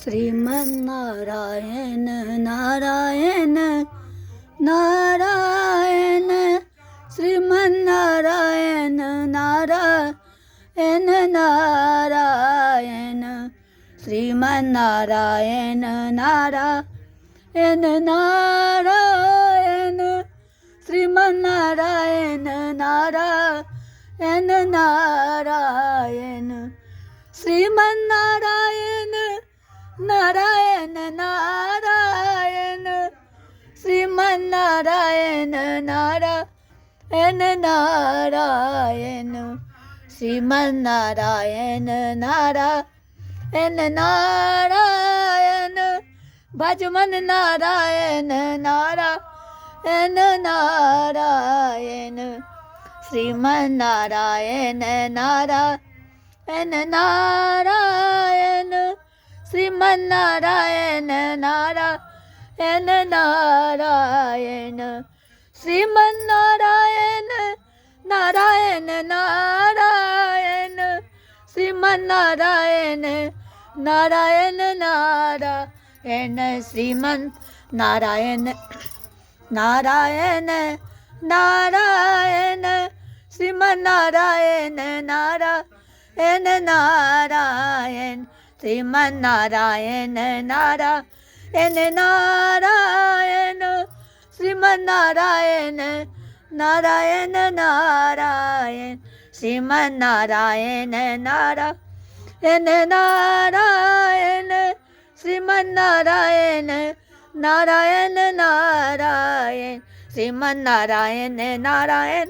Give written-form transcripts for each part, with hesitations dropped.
श्रीमन्नारायण नारायण नारायण श्रीमन्नारायण नारायण नारायण श्रीमन्नारायण नारायण नारायण श्रीमन्नारायण नारायण नारायण श्रीमन्नारायण नारायण नारायण श्रीमन्नारायण नारायण नारायण श्रीमन्नारायण नारायण नारायण भजमन नारायण नारायण नारायण श्रीमन्नारायण नारायण नारायण श्रीमन्नारायण नारायण नारायण श्रीमन्नारायण नारायण नारायण श्रीमन्नारायण नारायण नारायण श्रीमन्नारायण नारायण नारायण श्रीमन्नारायण नारायण नारायण श्रीमन्नारायण नारायण नारायण श्रीमन्नारायण नारायण नारायण श्रीमन्नारायण नारायण नारायण श्रीमन्नारायण नारायण नारायण श्रीमन्नारायण नारायण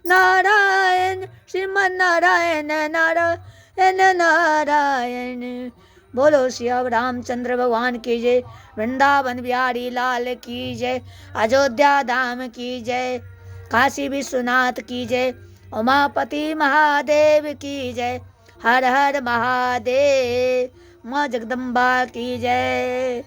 नारायण श्रीमन्नारायण नारायण नारायण। बोलो श्री रामचंद्र भगवान की जय, वृंदावन बिहारी लाल की जय, अयोध्या धाम की जय, काशी विश्वनाथ की जय, उमापति महादेव की जय, हर हर महादेव, माँ जगदम्बा की जय।